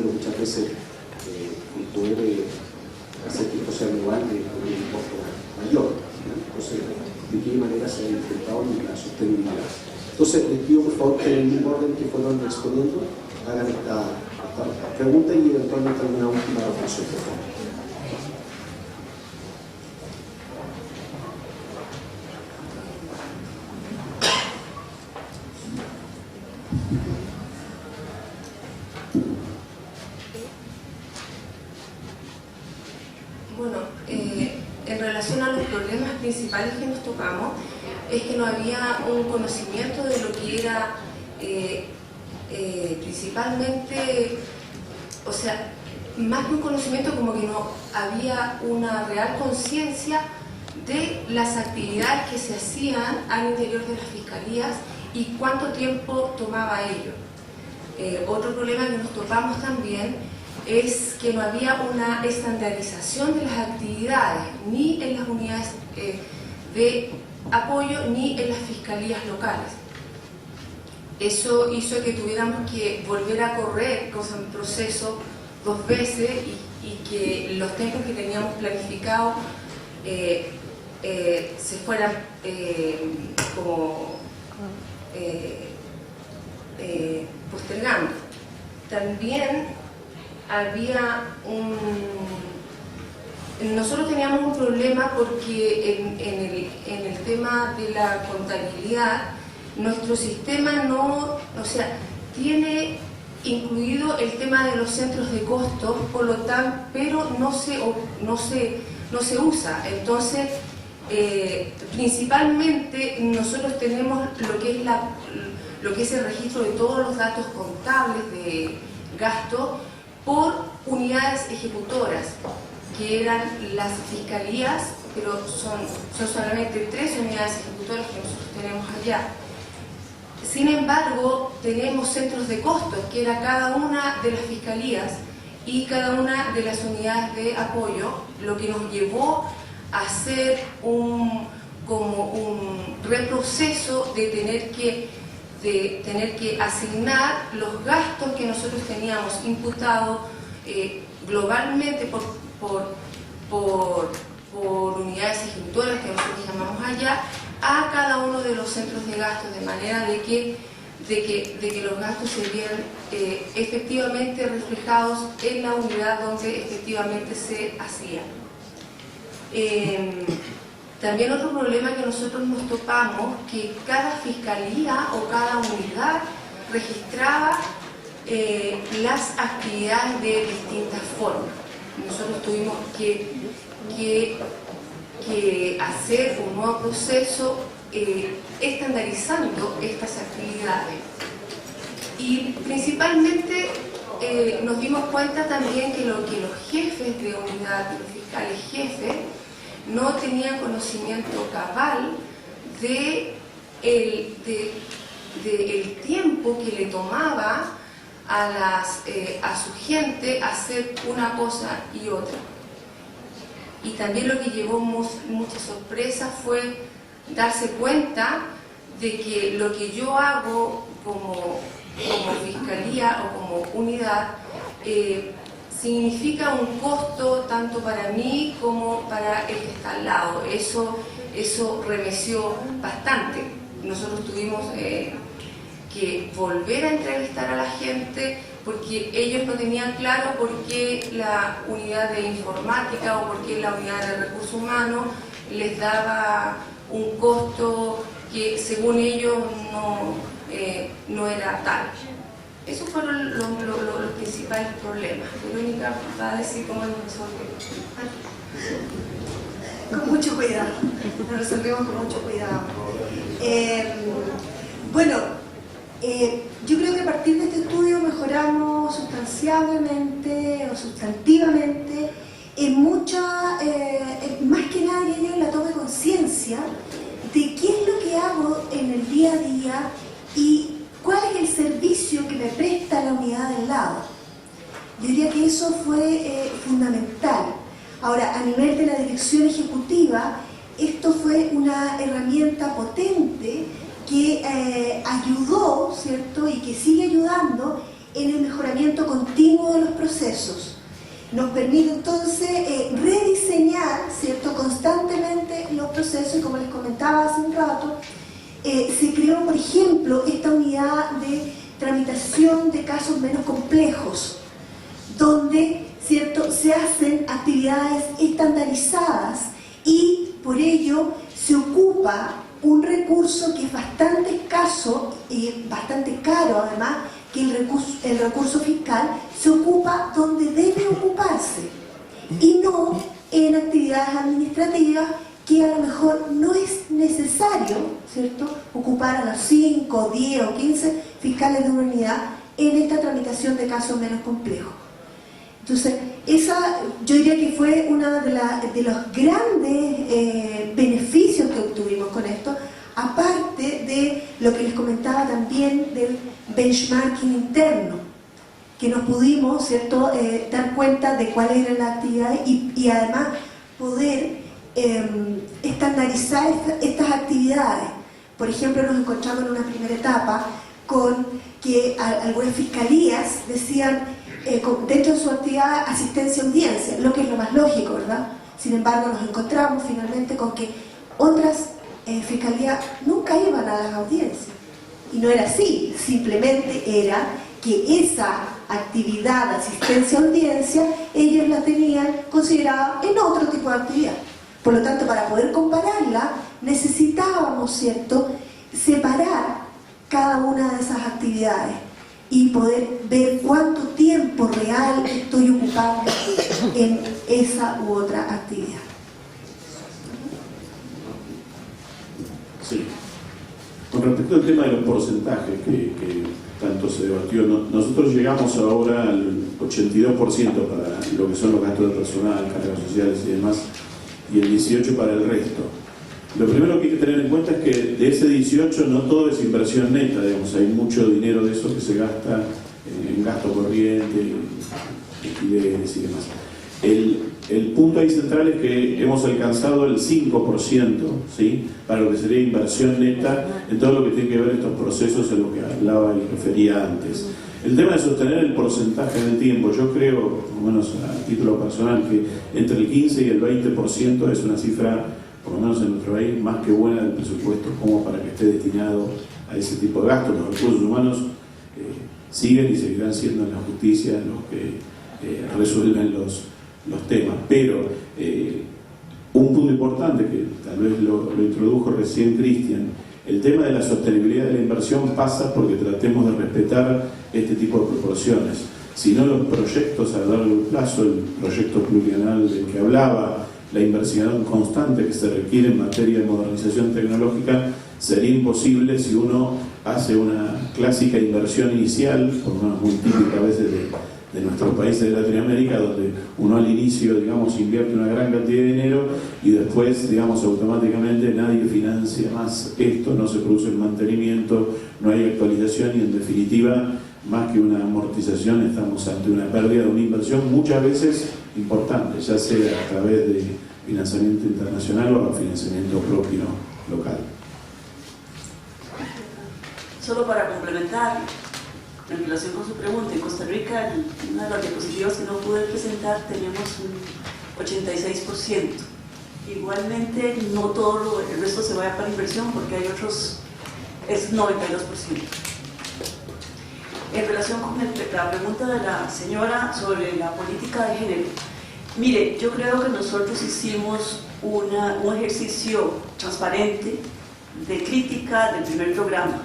pero muchas veces el poder hacer que esto sea igual de un costo mayor, ¿no? Entonces, ¿de qué manera se ha intentado la sostenibilidad? Entonces, les pido por favor que en el mismo orden que fueron exponiendo hagan esta pregunta y eventualmente alguna última reflexión, por favor. Bueno, en relación a los problemas principales que nos topamos, es que no había un conocimiento de lo que era principalmente, o sea, más que un conocimiento, como que no había una real conciencia de las actividades que se hacían al interior de las fiscalías y cuánto tiempo tomaba ello. Otro problema que nos topamos también es que no había una estandarización de las actividades, ni en las unidades de apoyo, ni en las fiscalías locales. Eso hizo que tuviéramos que volver a correr un proceso 2 veces y que los tiempos que teníamos planificados se fueran postergando. También había nosotros teníamos un problema porque en el tema de la contabilidad nuestro sistema no, o sea, tiene incluido el tema de los centros de costos, por lo tanto, pero no se usa. Entonces, principalmente nosotros tenemos lo que es el registro de todos los datos contables de gasto por unidades ejecutoras, que eran las fiscalías, pero son solamente 3 unidades ejecutoras que nosotros tenemos allá. Sin embargo, tenemos centros de costos, que era cada una de las fiscalías y cada una de las unidades de apoyo, lo que nos llevó a hacer como un reproceso de tener que asignar los gastos que nosotros teníamos imputados globalmente por unidades ejecutoras que nosotros llamamos allá, a cada uno de los centros de gasto, de manera de que los gastos se vieran efectivamente reflejados en la unidad donde efectivamente se hacían. También otro problema que nosotros nos topamos, que cada fiscalía o cada unidad registraba las actividades de distintas formas. Nosotros tuvimos que hacer un nuevo proceso estandarizando estas actividades. Y principalmente nos dimos cuenta también que los jefes de unidad, los fiscales jefes, no tenían conocimiento cabal del tiempo que le tomaba a su gente hacer una cosa y otra. Y también lo que llevó mucha sorpresa fue darse cuenta de que lo que yo hago como fiscalía o como unidad significa un costo tanto para mí como para el que está al lado. Eso remeció bastante. Nosotros tuvimos que volver a entrevistar a la gente porque ellos no tenían claro por qué la unidad de informática o por qué la unidad de recursos humanos les daba un costo que según ellos no era tal. Esos fueron los principales problemas. Verónica va a decir cómo lo resolvemos. Con mucho cuidado, lo resolvemos con mucho cuidado. Bueno, yo creo que a partir de este estudio mejoramos sustancialmente o sustantivamente más que nada diría yo, en la toma de conciencia de qué es lo que hago en el día a día y cuál es el servicio que me presta la unidad del lado. Yo diría que eso fue fundamental. Ahora, a nivel de la dirección ejecutiva, esto fue una herramienta potente que ayudó, ¿cierto? Y que sigue ayudando en el mejoramiento continuo de los procesos. Nos permite entonces rediseñar, ¿cierto?, constantemente los procesos, y como les comentaba hace un rato, se creó, por ejemplo, esta unidad de tramitación de casos menos complejos, donde, ¿cierto?, se hacen actividades estandarizadas y por ello se ocupa un recurso que es bastante escaso y bastante caro además, que el recurso fiscal se ocupa donde debe ocuparse y no en actividades administrativas que a lo mejor no es necesario, ¿cierto?, ocupar a los 5, 10 o 15 fiscales de una unidad en esta tramitación de casos menos complejos. Entonces, esa yo diría que fue uno de los grandes beneficios que obtuvimos con esto, aparte de lo que les comentaba también del benchmarking interno, que nos pudimos, ¿cierto?, dar cuenta de cuáles eran las actividades y además poder estandarizar estas actividades. Por ejemplo, nos encontramos en una primera etapa con que algunas fiscalías decían dentro de su actividad asistencia a audiencia, lo que es lo más lógico, ¿verdad? Sin embargo, nos encontramos finalmente con que otras fiscalías nunca iban a las audiencias. Y no era así, simplemente era que esa actividad de asistencia a audiencia ellos la tenían considerada en otro tipo de actividad. Por lo tanto, para poder compararla, necesitábamos, ¿cierto?, separar cada una de esas actividades y poder ver cuánto tiempo real estoy ocupando en esa u otra actividad. Sí. Con respecto al tema de los porcentajes que tanto se debatió, nosotros llegamos ahora al 82% para lo que son los gastos de personal, cargas sociales y demás, y el 18% para el resto. Lo primero que hay que tener en cuenta es que de ese 18 no todo es inversión neta, digamos, hay mucho dinero de eso que se gasta en gasto corriente, liquidez y demás. El punto ahí central es que hemos alcanzado el 5%, ¿sí?, para lo que sería inversión neta en todo lo que tiene que ver estos procesos en los que hablaba y refería antes. El tema de sostener el porcentaje en el tiempo, yo creo, por lo menos a título personal, que entre el 15 y el 20% es una cifra, por lo menos en nuestro país, más que buena del presupuesto como para que esté destinado a ese tipo de gastos. Los recursos humanos siguen y seguirán siendo en la justicia los que resuelven los temas, pero un punto importante que tal vez lo introdujo recién Cristian, el tema de la sostenibilidad de la inversión pasa porque tratemos de respetar este tipo de proporciones. Si no, los proyectos a largo plazo, el proyecto plurianual del que hablaba, la inversión constante que se requiere en materia de modernización tecnológica, sería imposible si uno hace una clásica inversión inicial, por lo menos muy típica a veces de nuestros países de Latinoamérica, donde uno al inicio, digamos, invierte una gran cantidad de dinero y después, digamos, automáticamente nadie financia más esto, no se produce el mantenimiento, no hay actualización y en definitiva, más que una amortización, estamos ante una pérdida de una inversión muchas veces importante, ya sea a través de financiamiento internacional o financiamiento propio local. Solo para complementar, en relación con su pregunta, en Costa Rica, en una de las diapositivas que no pude presentar, tenemos un 86%. Igualmente, no todo el resto se vaya para inversión, porque hay otros, es 92%. En relación con la pregunta de la señora sobre la política de género, mire, yo creo que nosotros hicimos un ejercicio transparente de crítica del primer programa.